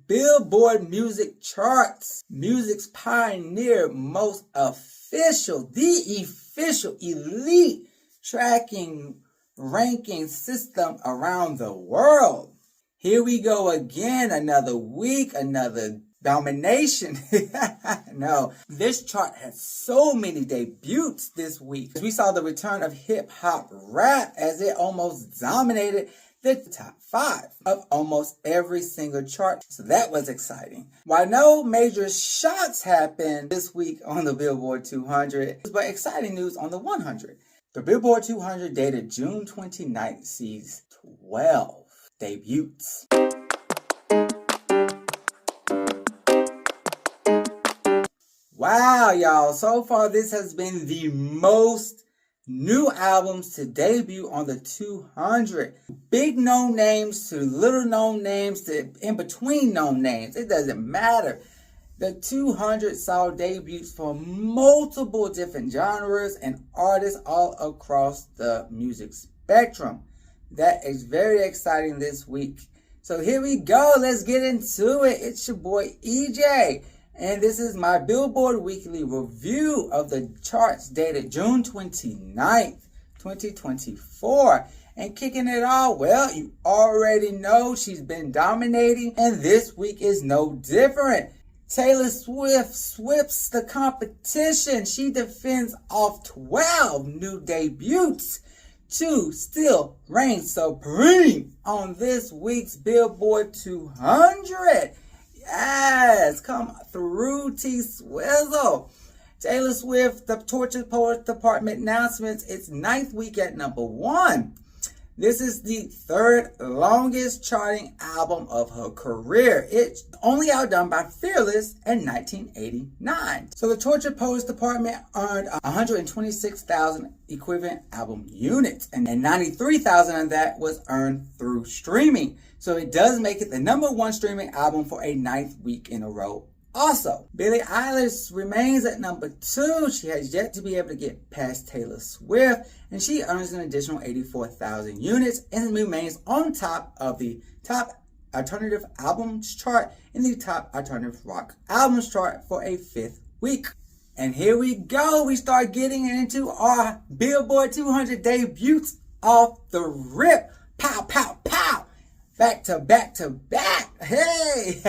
Billboard Music Charts, music's pioneer, most official, the official elite tracking ranking system around the world. Here we go again, another week, another domination. No, this chart has so many debuts this week. We saw the return of hip-hop rap as it almost dominated the top 5 of almost every single chart. So that was exciting. While no major shocks happened this week on the Billboard 200, but exciting news on the 100. The Billboard 200 dated June 29th sees 12 debuts. Wow, y'all. So far, this has been the most new albums to debut on the 200. Big known names to little known names to in between known names. It doesn't matter. The 200 saw debuts for multiple different genres and artists all across the music spectrum. That is very exciting this week. So here we go. Let's get into it. It's your boy EJ. And this is my Billboard Weekly review of the charts dated June 29th, 2024. And kicking it off, well, you already know she's been dominating, and this week is no different. Taylor Swift sweeps the competition. She defends off 12 new debuts to still reign supreme on this week's Billboard 200. Yes, come through, T-Swizzle. Taylor Swift, the Torture Poets Department announcements its 9th week at number 1. This is the 3rd longest charting album of her career. It's only outdone by Fearless in 1989. So the Torture Poets Department earned 126,000 equivalent album units, and 93,000 of that was earned through streaming. So it does make it the number 1 streaming album for a 9th week in a row. Also, Billie Eilish remains at number 2. She has yet to be able to get past Taylor Swift, and she earns an additional 84,000 units and remains on top of the top alternative albums chart and the top alternative rock albums chart for a 5th week. And here we go. We start getting into our Billboard 200 debuts off the rip. Pow, pow, pow. Back to back to back. Hey!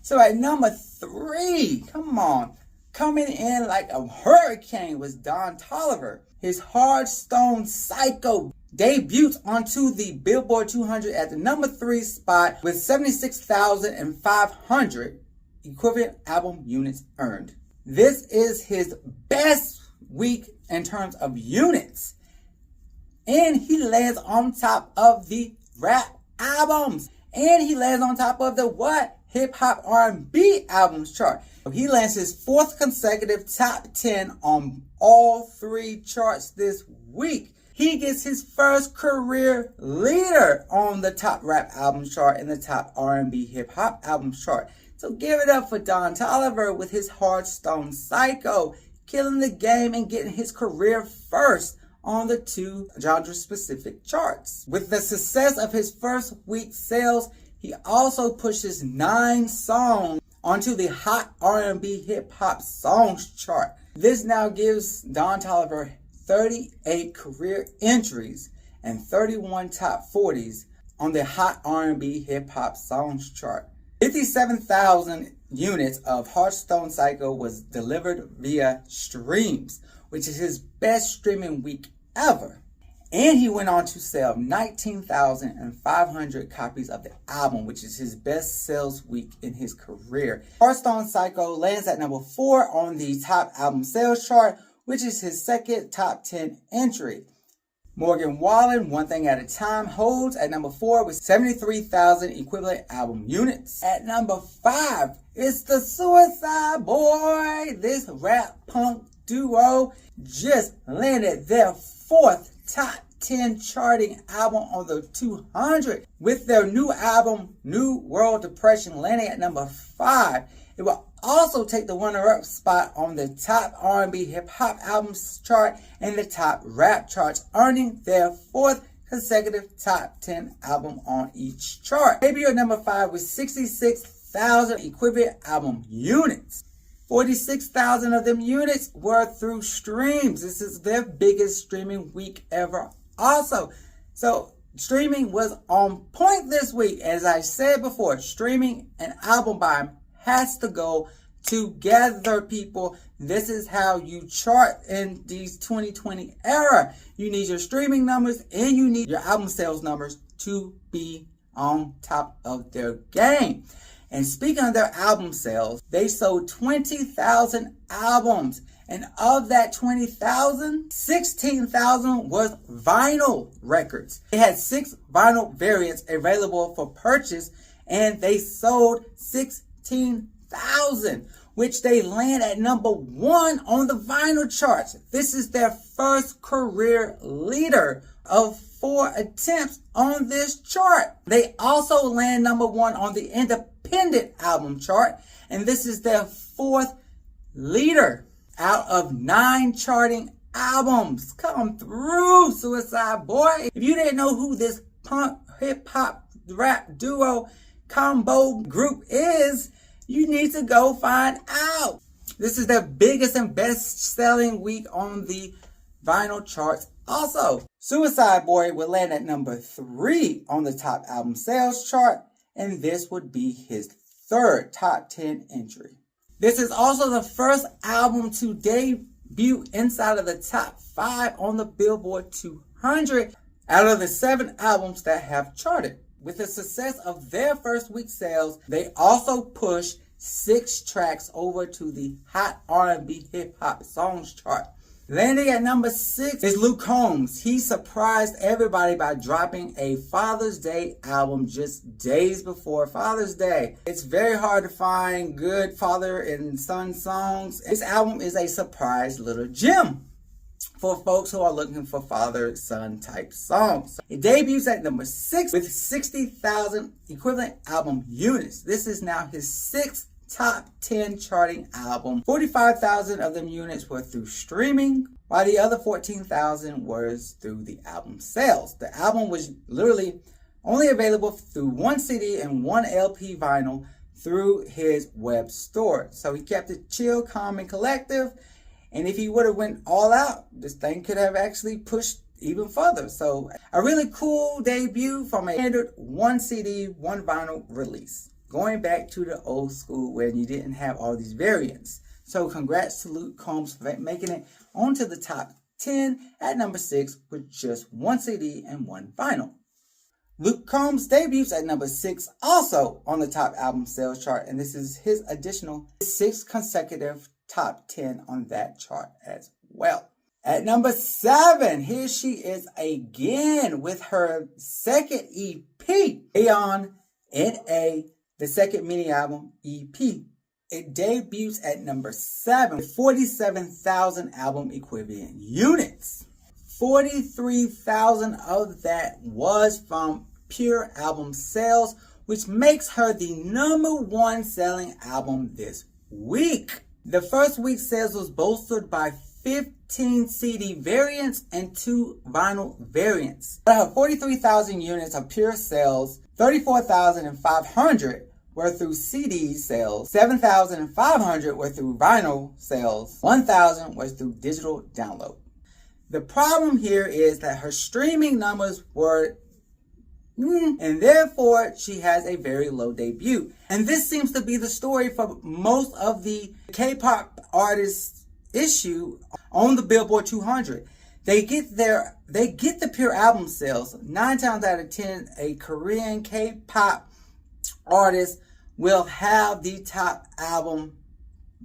So at number 3, come on, coming in like a hurricane was Don Toliver. His Hard Stone Psycho debuts onto the Billboard 200 at the number 3 spot with 76,500 equivalent album units earned. This is his best week in terms of units. And he lands on top of the rap albums. And he lands on top of the what? Hip-hop R&B albums chart. He lands his 4th consecutive top 10 on all 3 charts this week. He gets his first career leader on the top rap albums chart and the top R&B hip-hop albums chart. So give it up for Don Toliver with his Hard Stone Psycho, killing the game and getting his career first on the 2 genre-specific charts. With the success of his first week sales, he also pushes 9 songs onto the Hot R&B Hip Hop Songs chart. This now gives Don Toliver 38 career entries and 31 top 40s on the Hot R&B Hip Hop Songs chart. 57,000 units of Hard Stone Psycho was delivered via streams, which is his best streaming week ever. And he went on to sell 19,500 copies of the album, which is his best sales week in his career. Hard Stone Psycho lands at number 4 on the top album sales chart, which is his 2nd top 10 entry. Morgan Wallen, One Thing at a Time, holds at number 4 with 73,000 equivalent album units. At number 5, it's the Suicide Boy. This rap punk duo just landed their 4th top 10 charting album on the 200 with their new album, New World Depression, landing at number 5. It will also take the runner-up spot on the top R&B hip-hop albums chart and the top rap charts, earning their 4th consecutive top 10 album on each chart. Debut at number 5 with 66,000 equivalent album units. 46,000 of them units were through streams. This is their biggest streaming week ever also. So streaming was on point this week. As I said before, streaming and album buying has to go together, people. This is how you chart in these 2020 era. You need your streaming numbers and you need your album sales numbers to be on top of their game. And speaking of their album sales, they sold 20,000 albums. And of that 20,000, 16,000 was vinyl records. They had 6 vinyl variants available for purchase, and they sold 16,000, which they land at number 1 on the vinyl charts. This is their first career leader of 4 attempts on this chart. They also land number 1 on the independent album chart, and this is their 4th leader out of 9 charting albums. Come through, Suicide Boy. If you didn't know who this punk, hip hop, rap duo combo group is, you need to go find out. This is their biggest and best selling week on the vinyl charts. Also, Suicide Boy would land at number 3 on the top album sales chart, and this would be his 3rd top 10 entry. This is also the first album to debut inside of the top 5 on the Billboard 200 out of the 7 albums that have charted. With the success of their first week sales, they also pushed 6 tracks over to the Hot R&B Hip Hop Songs chart. Landing at number 6 is Luke Combs. He surprised everybody by dropping a Father's Day album just days before Father's Day. It's very hard to find good father and son songs. This album is a surprise little gem for folks who are looking for father-son type songs. It debuts at number 6 with 60,000 equivalent album units. This is now his 6th top 10 charting album. 45,000 of them units were through streaming, while the other 14,000 was through the album sales. The album was literally only available through 1 CD and 1 LP vinyl through his web store. So he kept it chill, calm, and collective. And if he would have went all out, this thing could have actually pushed even further. So a really cool debut from a standard 1 CD, 1 vinyl release. Going back to the old school when you didn't have all these variants. So congrats to Luke Combs for making it onto the top 10 at number 6 with just 1 CD and 1 vinyl. Luke Combs debuts at number 6 also on the top album sales chart, and this is his additional 6th consecutive top 10 on that chart as well. At number 7, here she is again with her 2nd EP, Aeon N.A., the 2nd mini album EP. It debuts at number 7 with 47,000 album equivalent units. 43,000 of that was from pure album sales, which makes her the number 1 selling album this week. The first week sales was bolstered by 15 CD variants and 2 vinyl variants. Out of 43,000 units of pure sales, 34,500 were through CD sales, 7,500 were through vinyl sales, 1,000 was through digital download. The problem here is that her streaming numbers were and therefore she has a very low debut. And this seems to be the story for most of the K-pop artists issue on the Billboard 200. They get the pure album sales. 9 times out of 10, a Korean K-pop artist will have the top album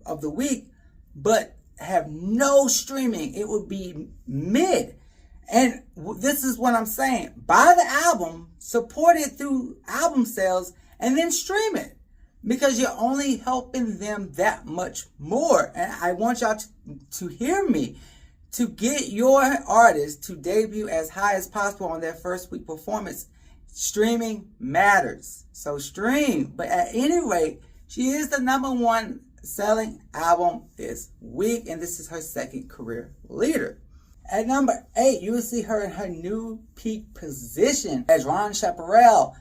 of the week, but have no streaming. It would be mid. And this is what I'm saying. Buy the album, support it through album sales, and then stream it. Because you're only helping them that much more. And I want y'all to hear me. To get your artist to debut as high as possible on their first week performance, streaming matters. So stream. But at any rate, she is the number 1 selling album this week. And this is her 2nd career leader. At number 8, you will see her in her new peak position as Ron Chaparral.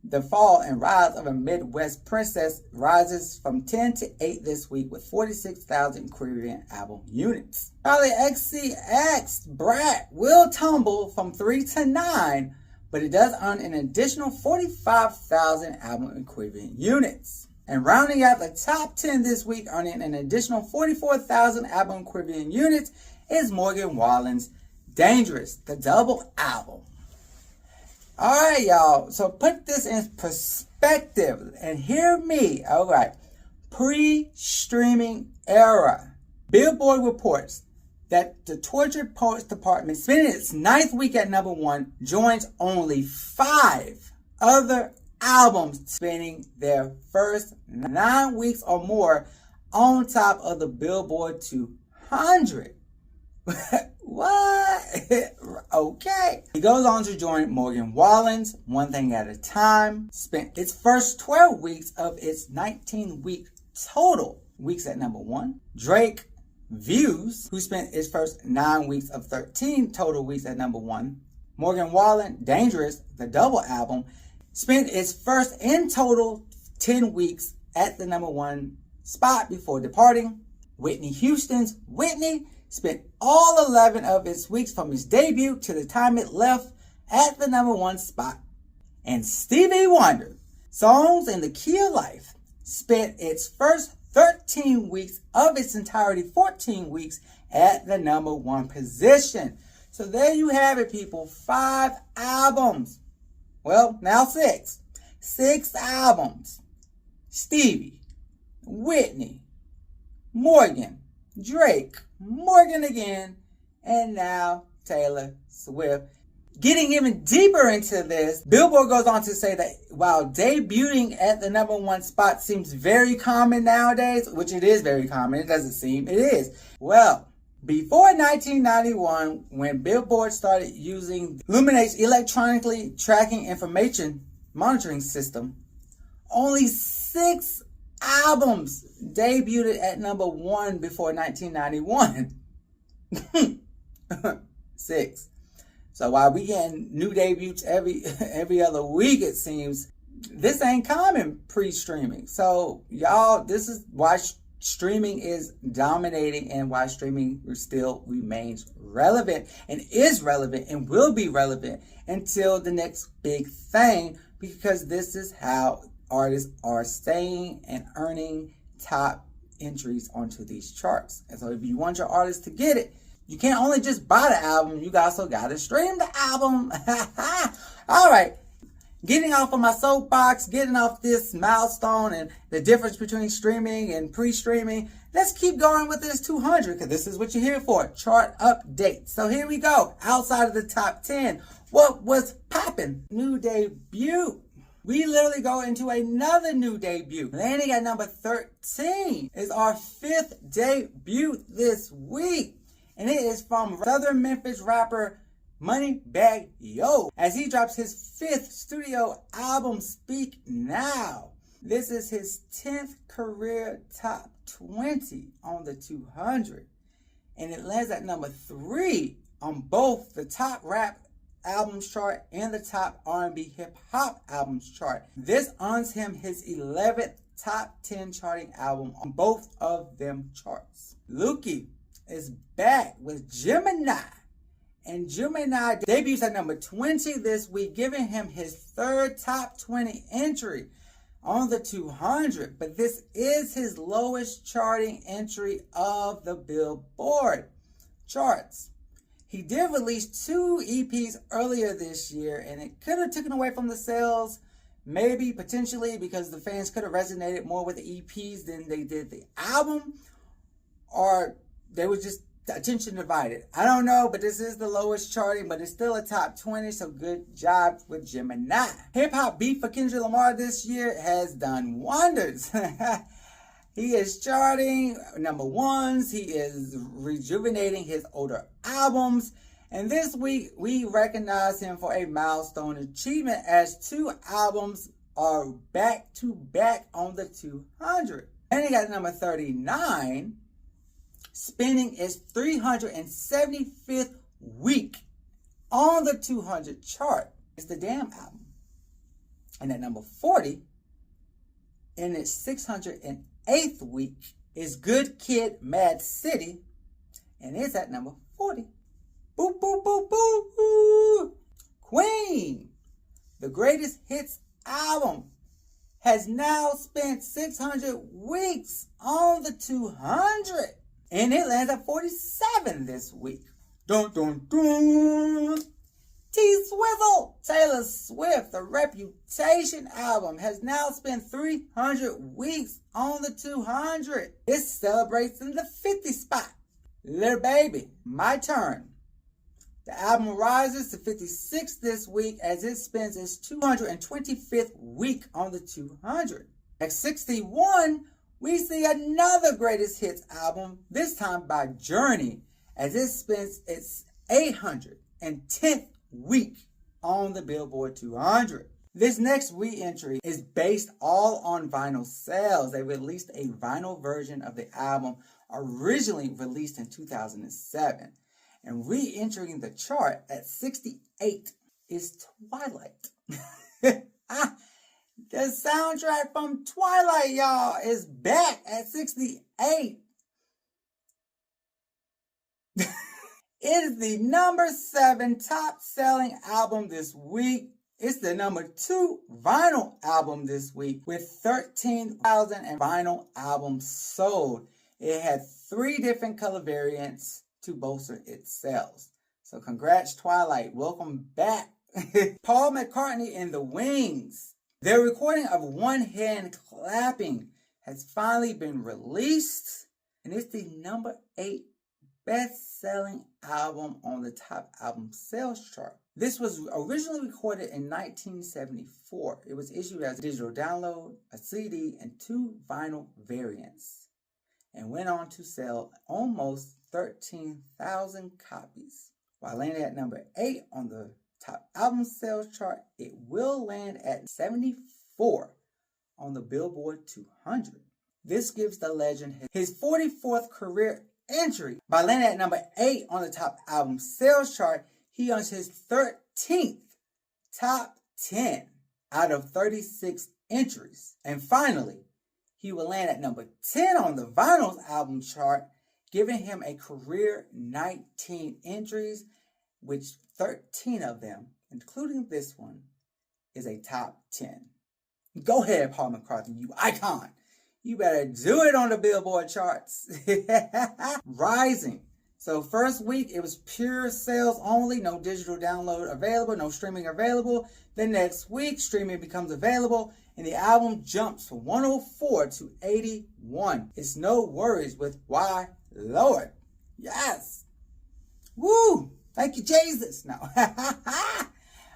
The Fall and Rise of a Midwest Princess rises from 10 to 8 this week with 46,000 equivalent album units. Charlie XCX Brat will tumble from 3 to 9, but it does earn an additional 45,000 album equivalent units. And rounding out the top 10 this week, earning an additional 44,000 album equivalent units, is Morgan Wallen's Dangerous, the double album. Alright, y'all, so put this in perspective and hear me. Alright, pre-streaming era. Billboard reports that the Tortured Poets Department, spending its 9th week at number 1, joins only 5 other albums spending their first 9 weeks or more on top of the Billboard 200. What? Okay. He goes on to join Morgan Wallen's One Thing at a Time, spent its first 12 weeks of its 19-week total weeks at number 1. Drake Views, who spent its first 9 weeks of 13 total weeks at number 1. Morgan Wallen, Dangerous, the double album, spent its first in total 10 weeks at the number 1 spot before departing. Whitney Houston's Whitney spent all 11 of its weeks from its debut to the time it left at the number 1 spot. And Stevie Wonder, Songs in the Key of Life, spent its first 13 weeks of its entirety, 14 weeks, at the number 1 position. So there you have it, people. 5 albums. Well, now 6. 6 albums. Stevie, Whitney, Morgan, Drake, Morgan again, and now Taylor Swift. Getting even deeper into this, Billboard goes on to say that while debuting at the number 1 spot seems very common nowadays, which it is very common, it doesn't seem, it is. Well, before 1991, when Billboard started using Luminate's electronically tracking information monitoring system, only 6 albums debuted at number 1 before 1991. 6. So while we getting new debuts every other week, it seems, this ain't common pre-streaming. So y'all, this is why streaming is dominating and why streaming still remains relevant and is relevant and will be relevant until the next big thing, because this is how artists are staying and earning top entries onto these charts. And so if you want your artist to get it, you can't only just buy the album, you also got to stream the album. All right. Getting off of my soapbox, getting off this milestone and the difference between streaming and pre-streaming, let's keep going with this 200, because this is what you're here for, chart update. So here we go. Outside of the top 10, what was popping? New debut. We literally go into another new debut. Landing at number 13 is our 5th debut this week. And it is from Southern Memphis rapper Moneybagg Yo, as he drops his 5th studio album, Speak Now. This is his 10th career top 20 on the 200. And it lands at number 3 on both the top rap albums chart and the top R&B hip hop albums chart. This earns him his 11th top 10 charting album on both of them charts. Luki is back with Gemini. And Gemini debuts at number 20 this week, giving him his 3rd top 20 entry on the 200. But this is his lowest charting entry of the Billboard charts. He did release 2 EPs earlier this year, and it could have taken away from the sales, maybe, potentially, because the fans could have resonated more with the EPs than they did the album, or they were just attention divided. I don't know, but this is the lowest charting, but it's still a top 20, so good job with Gemini. Hip Hop Beat for Kendrick Lamar this year has done wonders. He is charting number 1s. He is rejuvenating his older albums. And this week, we recognize him for a milestone achievement as 2 albums are back to back on the 200. And he got number 39, spending its 375th week on the 200 chart is the Damn album. And at number 40, in its 608th week, is Good Kid, Mad City, and it's at number 40. Boop, boop, boop, boop, boop. Queen, the greatest hits album, has now spent 600 weeks on the 200, and it lands at 47 this week. Dun, dun, dun. T-Swizzle, Taylor Swift, the Reputation album, has now spent 300 weeks on the 200. It celebrates in the 50 spot. Little Baby, My Turn. The album rises to 56 this week as it spends its 225th week on the 200. At 61, we see another greatest hits album, this time by Journey, as it spends its 810th week on the Billboard 200. This next re-entry is based all on vinyl sales. They released a vinyl version of the album originally released in 2007. And re-entering the chart at 68 is Twilight. The soundtrack from Twilight, y'all, is back at 68. It is the number 7 top-selling album this week. It's the number 2 vinyl album this week with 13,000 vinyl albums sold. It had 3 different color variants to bolster its sales. So congrats, Twilight. Welcome back. Paul McCartney and the Wings. Their recording of One Hand Clapping has finally been released, and it's the number 8 best-selling album on the top album sales chart. This was originally recorded in 1974. It was issued as a digital download, a CD, and 2 vinyl variants, and went on to sell almost 13,000 copies. While landing at number 8 on the top album sales chart, it will land at 74 on the Billboard 200. This gives the legend his 44th career entry. By landing at number 8 on the top album sales chart, he earns his 13th top 10 out of 36 entries. And finally, he will land at number 10 on the vinyl album chart, giving him a career 19 entries, which 13 of them, including this one, is a top 10. Go ahead, Paul McCartney, you icon. You better do it on the Billboard charts. Rising. So first week, it was pure sales only, no digital download available, no streaming available. The next week, streaming becomes available, and the album jumps from 104 to 81. It's No Worries with Why Lord. Yes. Woo. Thank you, Jesus. No.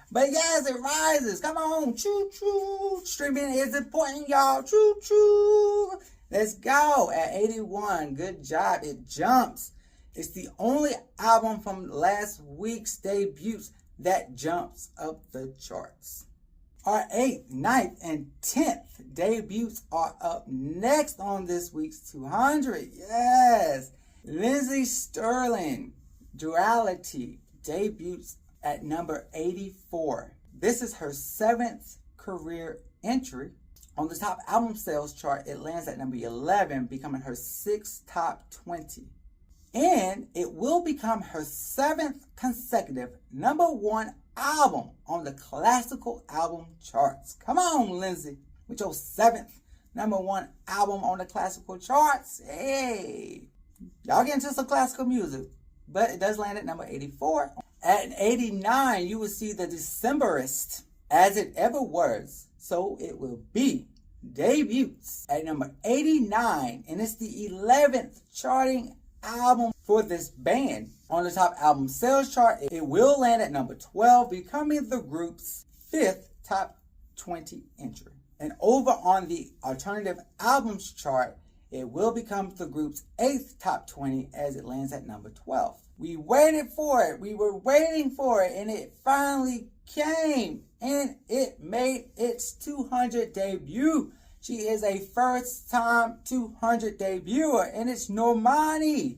But yes, it rises. Come on. Choo choo. Streaming is important, y'all. Choo choo. Let's go. At 81. Good job. It jumps. It's the only album from last week's debuts that jumps up the charts. Our 8th, 9th, and 10th debuts are up next on this week's 200. Yes. Lindsey Sterling, Duality, debuts at number 84. This is her 7th career entry. On the top album sales chart, it lands at number 11, becoming her 6th top 20. And it will become her 7th consecutive number 1 album on the classical album charts. Come on, Lindsay, with your 7th number 1 album on the classical charts. Hey, y'all get into some classical music, but it does land at number 84. At 89, you will see the Decemberist, As It Ever Was, So It Will Be, debuts at number 89, and it's the 11th charting album for this band. On the top album sales chart, it will land at number 12, becoming the group's 5th top 20 entry. And over on the alternative albums chart, it will become the group's 8th top 20 as it lands at number 12. We waited for it. We were waiting for it, and it finally came, and it made its 200 debut. She is a first-time 200 debuter, and it's Normani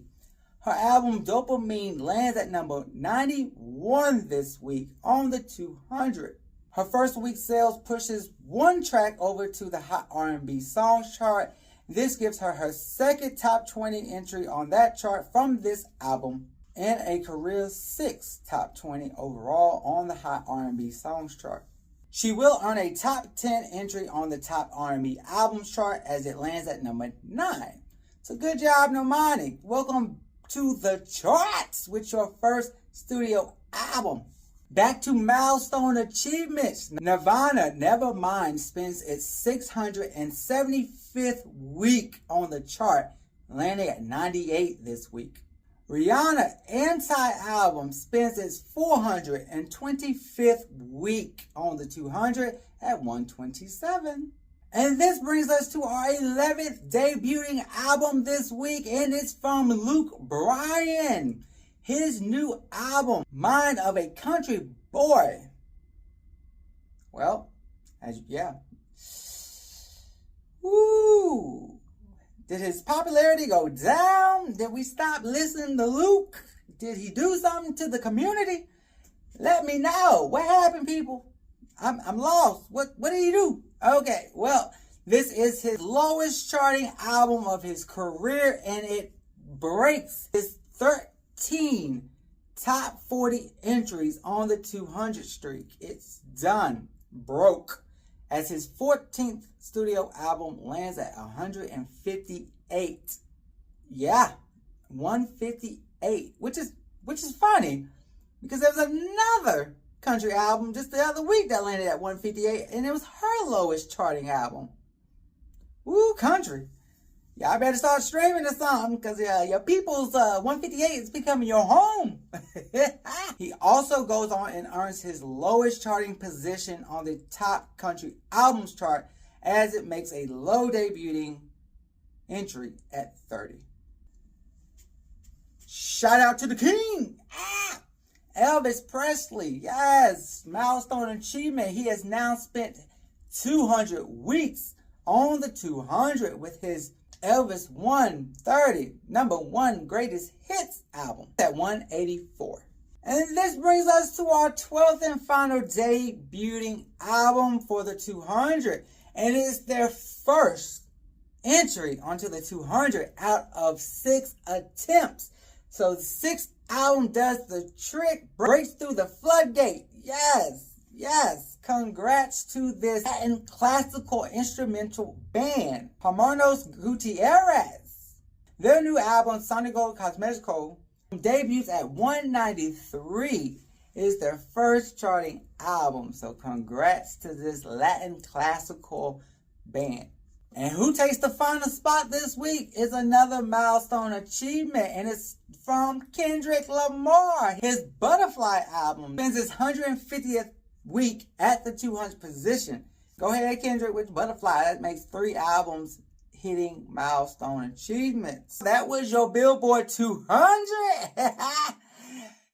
Her album Dopamine lands at number 91 this week on the 200. Her first week sales pushes one track over to the Hot R&B Songs chart. This gives her her second top 20 entry on that chart from this album and a career 6 top 20 overall on the Hot R&B Songs chart. She will earn a top 10 entry on the top R&B albums chart as it lands at number 9. So good job, Normani. Welcome to the charts with your first studio album. Back to milestone achievements. Nirvana, Nevermind, spends its 675th week on the chart, landing at 98 this week. Rihanna, Anti-Album, spends its 425th week on the 200 at 127. And this brings us to our 11th debuting album this week, and it's from Luke Bryan. His new album, Mind of a Country Boy. Well, Woo! Did his popularity go down? Did we stop listening to Luke? Did he do something to the community? Let me know. What happened, people? I'm lost. What did he do? Okay, well, this is his lowest charting album of his career, and it breaks his 13 top 40 entries on the 200 streak. It's done. Broke. As his 14th studio album lands at 158. Yeah, 158, which is funny because there was another country album just the other week that landed at 158, and it was her lowest charting album. Woo, country. Y'all better start streaming or something, because your people's 158 is becoming your home. He also goes on and earns his lowest charting position on the top country albums chart as it makes a low debuting entry at 30. Shout out to the king! Elvis Presley, yes, milestone achievement. He has now spent 200 weeks on the 200 with his Elvis 130, number 1 greatest hits album at 184. And this brings us to our 12th and final debuting album for the 200. And it is their first entry onto the 200 out of 6 attempts. So the 6th album does the trick, breaks through the floodgate. Yes, congrats to this Latin classical instrumental band, Hermanos Gutierrez. Their new album, Sonico Cosmetico, debuts at 193. It is their first charting album, so congrats to this Latin classical band. And who takes the final spot this week is another milestone achievement, and it's from Kendrick Lamar. His Butterfly album spends its 150th week at the 200 position. Go ahead, Kendrick, with Butterfly. That makes 3 albums hitting milestone achievements. That was your Billboard 200.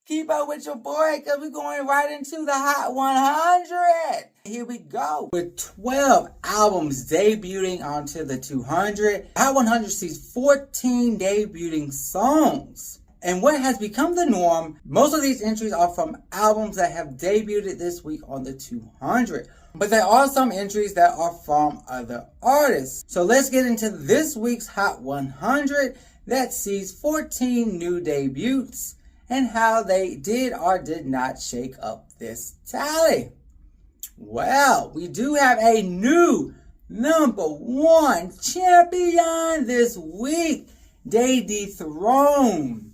Keep up with your boy, because we're going right into the Hot 100. Here we go. With 12 albums debuting onto the 200, Hot 100 sees 14 debuting songs. And what has become the norm, most of these entries are from albums that have debuted this week on the 200. But there are some entries that are from other artists. So let's get into this week's Hot 100 that sees 14 new debuts and how they did or did not shake up this tally. Well, we do have a new number 1 champion this week. They dethroned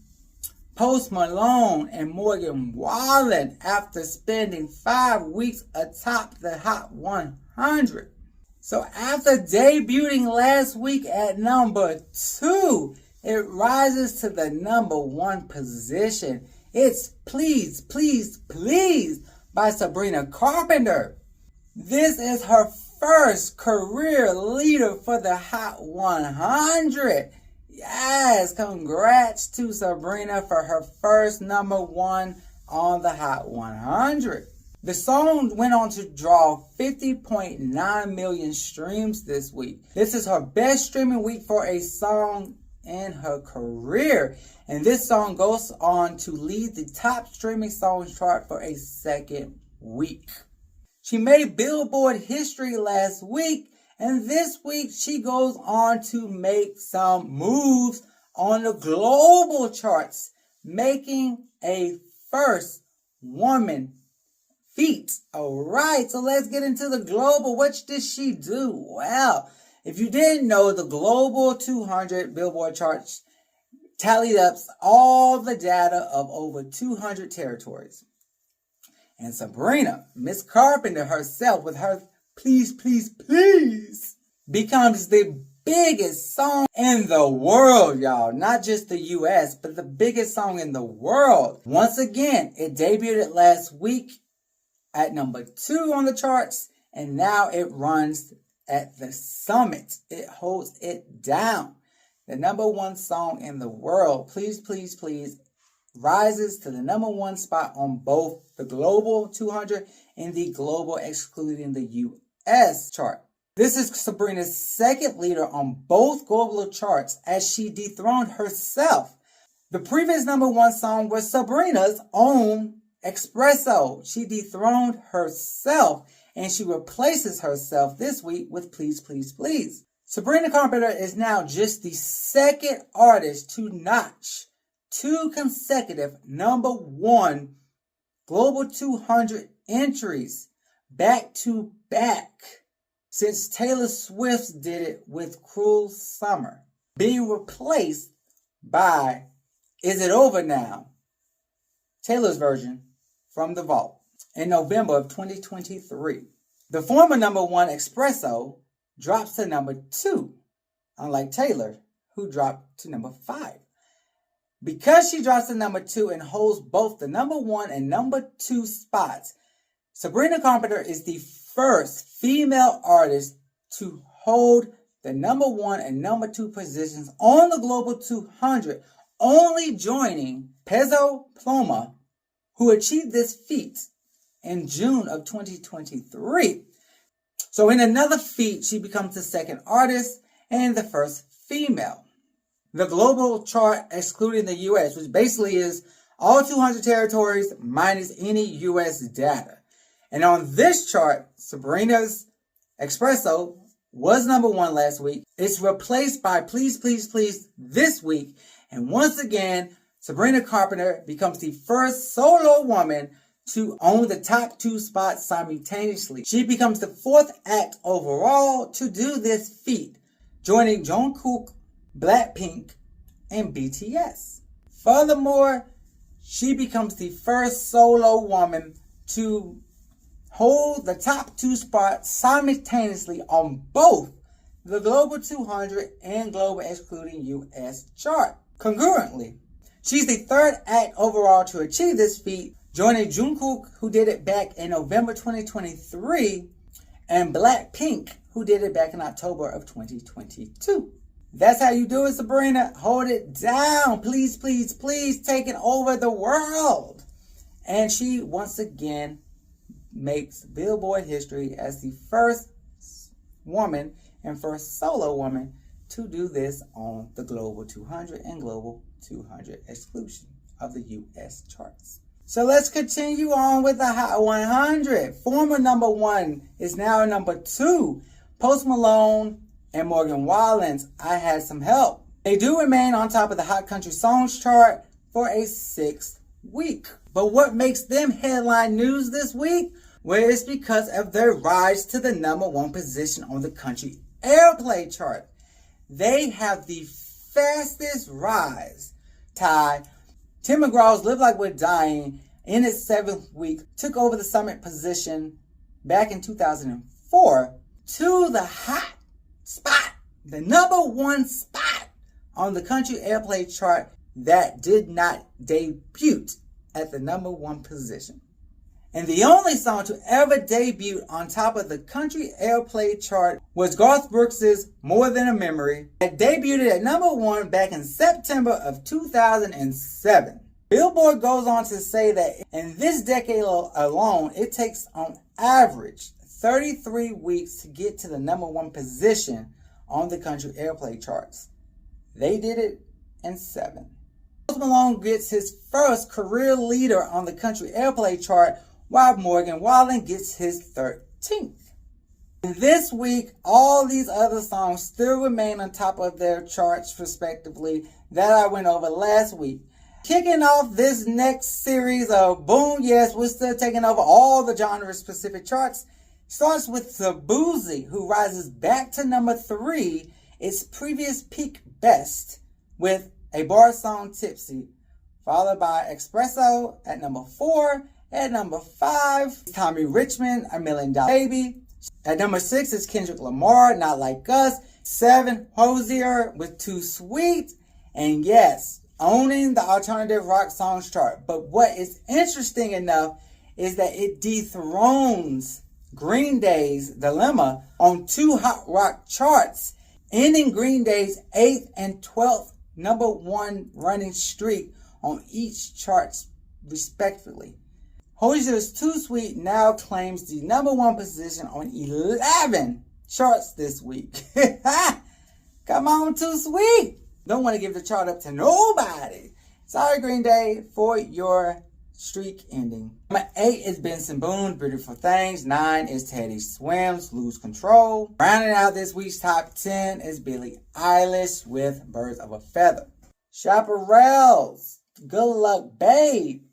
Post Malone and Morgan Wallen after spending 5 weeks atop the Hot 100. So after debuting last week at number 2, it rises to the number 1 position. It's Please, Please, Please by Sabrina Carpenter. This is her first career leader for the Hot 100. Yes, congrats to Sabrina for her first number 1 on the Hot 100. The song went on to draw 50.9 million streams this week. This is her best streaming week for a song in her career. And this song goes on to lead the top streaming songs chart for a second week. She made Billboard history last week, and this week she goes on to make some moves on the global charts, making a first woman feat. Alright, so let's get into the global. What did she do? Well, if you didn't know, the global 200 Billboard charts tallied up all the data of over 200 territories. And Sabrina, Miss Carpenter herself, with her Please, Please, Please, becomes the biggest song in the world, y'all. Not just the US, but the biggest song in the world. Once again, it debuted last week at number 2 on the charts, and now it runs at the summit. It holds it down. The number 1 song in the world, Please, Please, Please, rises to the number 1 spot on both the global 200 and the global excluding the US chart. This is Sabrina's second leader on both global charts as she dethroned herself. The previous number 1 song was Sabrina's own Espresso. She dethroned herself and she replaces herself this week with Please, Please, Please. Sabrina Carpenter is now just the second artist to notch 2 consecutive number 1 global 200 entries back to back since Taylor Swift did it with Cruel Summer, being replaced by Is It Over Now, Taylor's version from the vault, in November of 2023. The former number 1 Espresso drops to number 2, unlike Taylor, who dropped to number 5. Because she drops to number 2 and holds both the number 1 and number 2 spots, Sabrina Carpenter is the first female artist to hold the number 1 and number 2 positions on the global 200, only joining Peso Pluma, who achieved this feat in June of 2023. So in another feat, she becomes the second artist and the first female. The global chart excluding the US, which basically is all 200 territories minus any US data. And on this chart, Sabrina's Espresso was number 1 last week. It's replaced by Please, Please, Please this week. And once again, Sabrina Carpenter becomes the first solo woman to own the top 2 spots simultaneously. She becomes the 4th act overall to do this feat, joining Jungkook, Blackpink, and BTS. Furthermore, she becomes the first solo woman to hold the top 2 spots simultaneously on both the Global 200 and Global excluding US chart concurrently. She's the 3rd act overall to achieve this feat, joining Jungkook, who did it back in November 2023, and Blackpink, who did it back in October of 2022. That's how you do it, Sabrina. Hold it down. Please, please, please, taking over the world. And she once again makes Billboard history as the first woman and first solo woman to do this on the Global 200 and Global 200 exclusion of the US charts. So let's continue on with the Hot 100. Former number 1 is now number 2. Post Malone and Morgan Wallen's I Had Some Help. They do remain on top of the Hot Country Songs chart for a 6th week. But what makes them headline news this week? Well, it's because of their rise to the number 1 position on the country airplay chart. They have the fastest rise. Tim McGraw's Live Like We're Dying in its 7th week took over the summit position back in 2004 to the hot spot, the number 1 spot on the country airplay chart that did not debut at the number 1 position. And the only song to ever debut on top of the country airplay chart was Garth Brooks' More Than a Memory, that debuted at number 1 back in September of 2007. Billboard goes on to say that in this decade alone, it takes on average 33 weeks to get to the number 1 position on the country airplay charts. They did it in 7. Post Malone gets his first career leader on the country airplay chart, while Morgan Wallen gets his 13th. And this week, all these other songs still remain on top of their charts respectively that I went over last week. Kicking off this next series of Boom, yes, we're still taking over all the genre-specific charts. Starts with the Boozy, who rises back to number 3, its previous peak best, with a bar song Tipsy, followed by Espresso at number 4. At number 5, Tommy Richmond, $1 Million Baby. At number 6 is Kendrick Lamar, Not Like Us. 7, Hozier with Too Sweet. And yes, owning the alternative rock songs chart. But what is interesting enough is that it dethrones Green Day's Dilemma on 2 hot rock charts, ending Green Day's 8th and 12th number 1 running streak on each chart respectively. Hozier's Too Sweet now claims the number 1 position on 11 charts this week. Come on, Too Sweet. Don't want to give the chart up to nobody. Sorry, Green Day, for your streak ending. Number 8 is Benson Boone, Beautiful Things. 9 is Teddy Swims, Lose Control. Rounding out this week's top 10 is Billie Eilish with Birds of a Feather. Chaparral's Good Luck Babe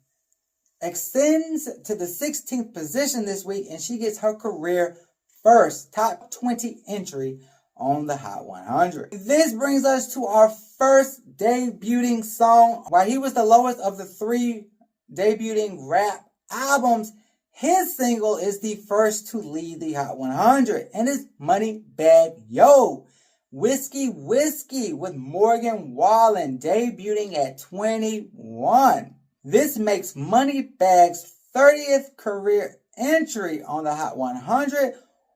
extends to the 16th position this week, and she gets her career first top 20 entry on the Hot 100. This brings us to our first debuting song. While he was the lowest of the 3 debuting rap albums, his single is the first to lead the Hot 100, and it's Moneybagg Yo. Whiskey Whiskey with Morgan Wallen debuting at 21. This makes Moneybagg's 30th career entry on the Hot 100,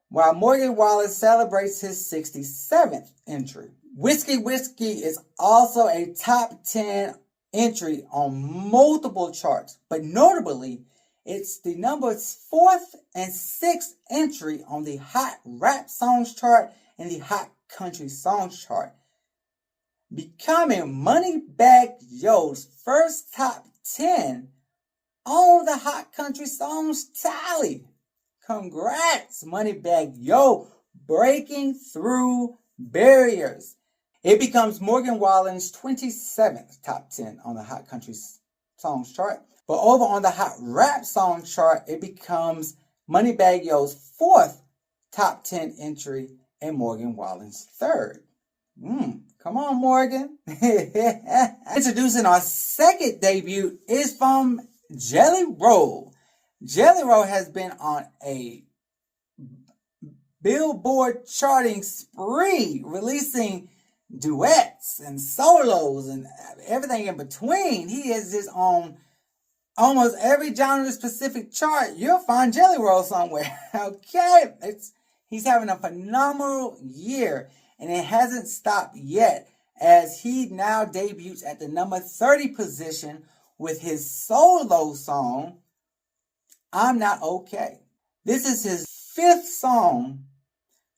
while Morgan Wallen celebrates his 67th entry. Whiskey Whiskey is also a top 10 entry on multiple charts, but notably, it's the number 4th and 6th entry on the Hot Rap Songs chart and the Hot Country Songs chart, becoming Moneybagg Yo's first top 10 on the Hot Country Songs tally. Congrats, Moneybagg Yo, breaking through barriers. It becomes Morgan Wallen's 27th top 10 on the Hot Country Songs chart. But over on the Hot Rap Song chart, it becomes Moneybagg Yo's 4th top 10 entry and Morgan Wallen's 3rd. Come on, Morgan. Introducing our second debut is from Jelly Roll. Jelly Roll has been on a Billboard charting spree, releasing duets and solos and everything in between. He is just on almost every genre-specific chart. You'll find Jelly Roll somewhere. Okay? He's having a phenomenal year, and it hasn't stopped yet, as he now debuts at the number 30 position with his solo song, I'm Not Okay. This is his 5th song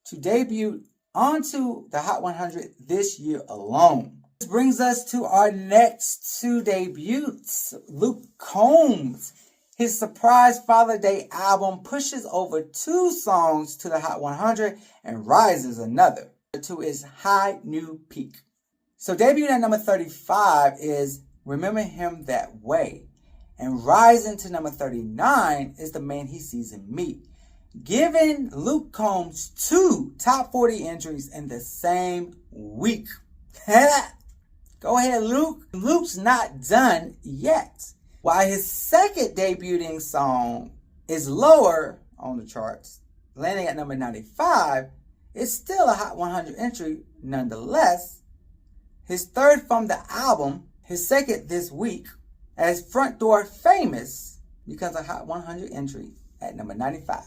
to debut onto the Hot 100 this year alone. This brings us to our next 2 debuts. Luke Combs, his surprise Father's Day album, pushes over 2 songs to the Hot 100 and rises another to its high new peak. So debuting at number 35 is Remember Him That Way. And rising to number 39 is The Man He Sees in Me, giving Luke Combs 2 top 40 entries in the same week. Go ahead, Luke. Luke's not done yet. While his second debuting song is lower on the charts, landing at number 95, it's still a Hot 100 entry nonetheless. His 3rd from the album, his 2nd this week, as Front Door Famous becomes a Hot 100 entry at number 95.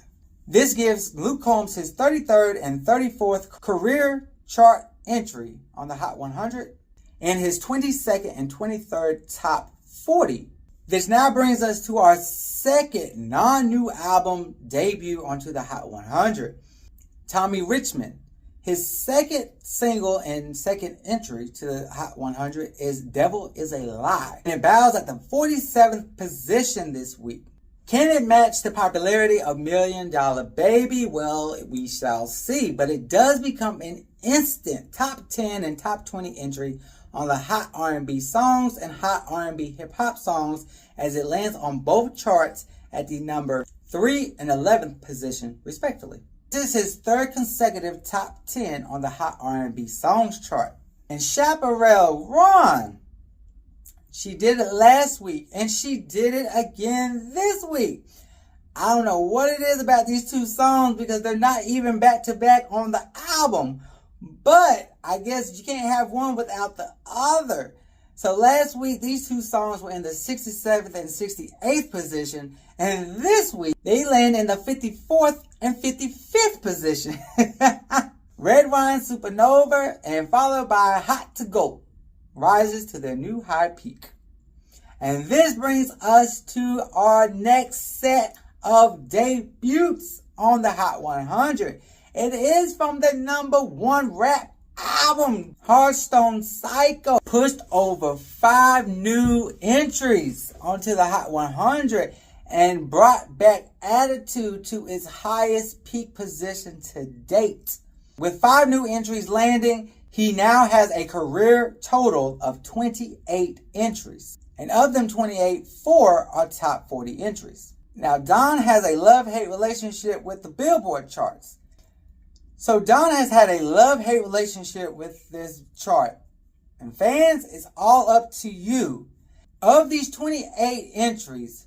This gives Luke Combs his 33rd and 34th career chart entry on the Hot 100 and his 22nd and 23rd top 40. This now brings us to our second non-new album debut onto the Hot 100. Tommy Richmond, His second single and second entry to the Hot 100 is Devil Is a Lie. And it bows at the 47th position this week. Can it match the popularity of $1 Million Baby? Well, we shall see. But it does become an instant top 10 and top 20 entry on the Hot R&B songs and Hot R&B hip hop songs, as it lands on both charts at the number 3 and 11th position, respectively. This is his third consecutive top 10 on the Hot R&B songs chart. And Chaparral Ron, she did it last week and she did it again this week. I don't know what it is about these two songs because they're not even back to back on the album. But I guess you can't have one without the other. So last week, these two songs were in the 67th and 68th position. And this week, they land in the 54th and 55th position. Red Wine Supernova and followed by Hot to Go rises to their new high peak. And this brings us to our next set of debuts on the Hot 100. It is from the #1 rap album, Hearthstone Psycho, pushed over 5 new entries onto the Hot 100 and brought back Attitude to its highest peak position to date. With 5 new entries landing, he now has a career total of 28 entries. And of them 28, 4 are top 40 entries. Now, Don has a love-hate relationship with the Billboard Charts. So Don has had a love-hate relationship with this chart. And fans, it's all up to you. Of these 28 entries,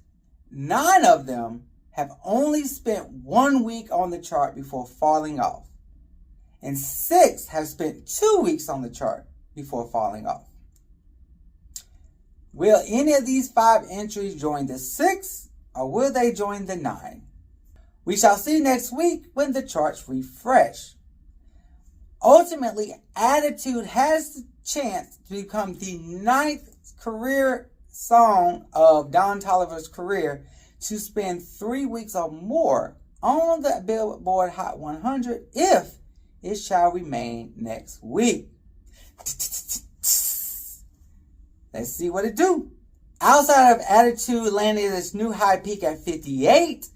9 of them have only spent 1 week on the chart before falling off. And 6 have spent 2 weeks on the chart before falling off. Will any of these 5 entries join the 6, or will they join the 9? We shall see next week when the charts refresh. Ultimately, Attitude has the chance to become the 9th career song of Don Toliver's career to spend 3 weeks or more on the Billboard Hot 100 if it shall remain next week. Let's see what it do. Outside of Attitude landing at its new high peak at 58,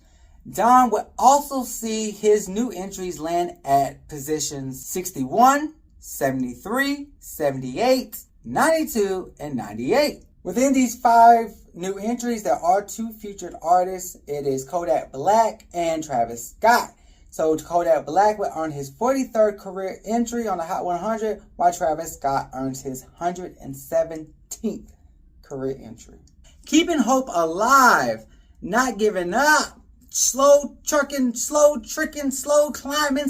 Don would also see his new entries land at positions 61, 73, 78, 92, and 98. Within these 5 new entries, there are 2 featured artists. It is Kodak Black and Travis Scott. So Kodak Black would earn his 43rd career entry on the Hot 100, while Travis Scott earns his 117th career entry. Keeping hope alive, not giving up. Slow trucking, slow tricking, slow climbing,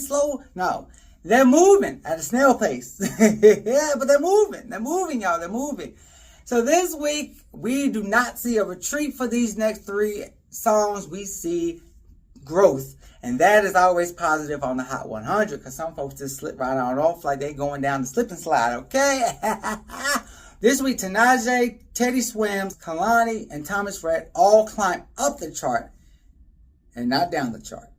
no. They're moving at a snail pace. Yeah, but they're moving. They're moving, y'all. They're moving. So this week, we do not see a retreat for these next 3 songs. We see growth. And that is always positive on the Hot 100, because some folks just slip right on off like they going down the slip and slide, okay? This week, Tanaje, Teddy Swims, Kalani, and Thomas Rhett all climb up the chart and not down the chart.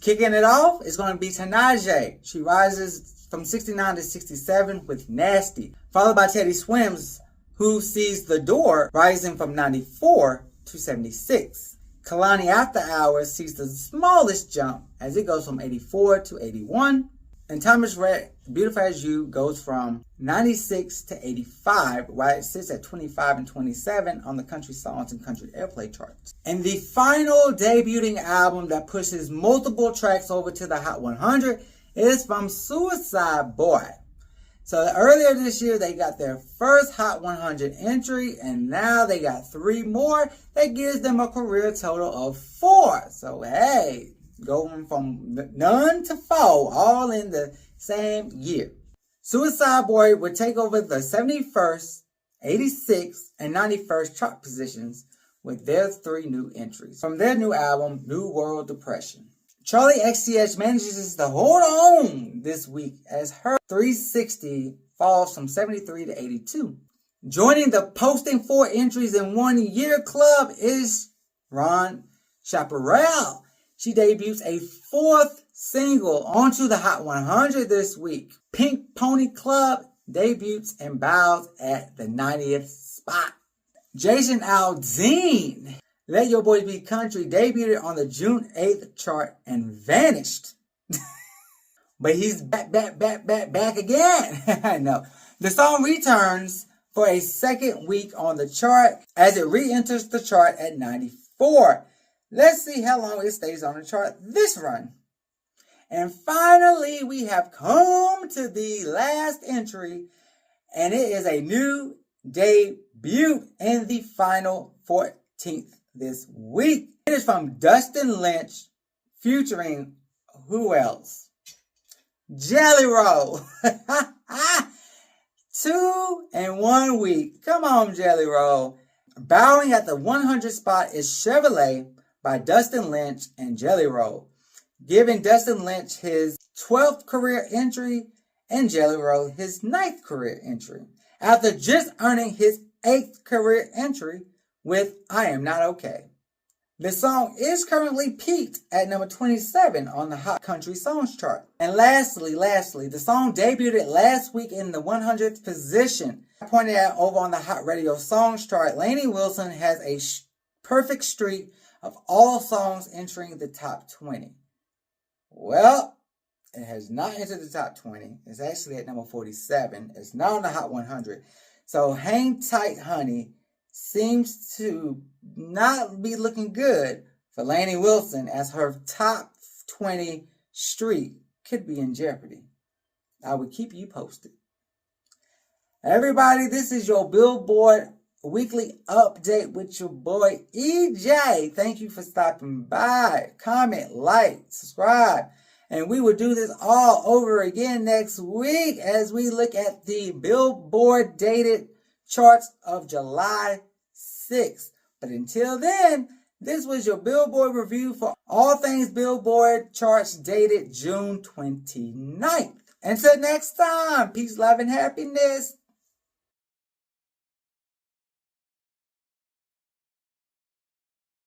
Kicking it off is going to be Tanaje. She rises from 69 to 67 with Nasty, followed by Teddy Swims, who sees The Door rising from 94 to 76. Kalani After Hours sees the smallest jump as it goes from 84 to 81. And Thomas Rhett, Beautiful As You, goes from 96 to 85, while it sits at 25 and 27 on the country songs and country airplay charts. And the final debuting album that pushes multiple tracks over to the Hot 100 is from Suicide Boy. So earlier this year, they got their first Hot 100 entry, and now they got 3 more. That gives them a career total of 4. So, hey, going from none to 4, all in the same year. Suicide Boy would take over the 71st, 86th, and 91st chart positions with their 3 new entries from their new album, New World Depression. Charlie XCX manages to hold on this week as her 360 falls from 73 to 82. Joining the posting 4 entries in 1 year club is Ron Chaparral. She debuts a 4th single onto the Hot 100 this week. Pink Pony Club debuts and bows at the 90th spot. Jason Aldean, Let Your Boy Be Country, debuted on the June 8th chart and vanished. But he's back again. No. The song returns for a 2nd week on the chart as it re-enters the chart at 94. Let's see how long it stays on the chart this run. And finally, we have come to the last entry, and it is a new debut in the final 14th this week. It is from Dustin Lynch, featuring who else? Jelly Roll. 2 in 1 week. Come on, Jelly Roll. Bowing at the 100 spot is Chevrolet by Dustin Lynch and Jelly Roll, giving Dustin Lynch his 12th career entry and Jelly Roll his 9th career entry, after just earning his 8th career entry with I Am Not Okay. The song is currently peaked at number 27 on the Hot Country Songs chart. And lastly, the song debuted last week in the 100th position. I pointed out over on the Hot Radio Songs chart, Lainey Wilson has a perfect streak of all songs entering the top 20. Well, it has not entered the top 20. It's actually at number 47. It's not on the Hot 100. So Hang Tight Honey seems to not be looking good for Lainey Wilson, as her top 20 streak could be in jeopardy. I will keep you posted. Everybody, this is your Billboard Weekly Update with your boy EJ. Thank you for stopping by. Comment, like, subscribe. And we will do this all over again next week as we look at the Billboard dated charts of July 6th. But until then, this was your Billboard review for all things Billboard charts dated June 29th. Until next time, peace, love, and happiness.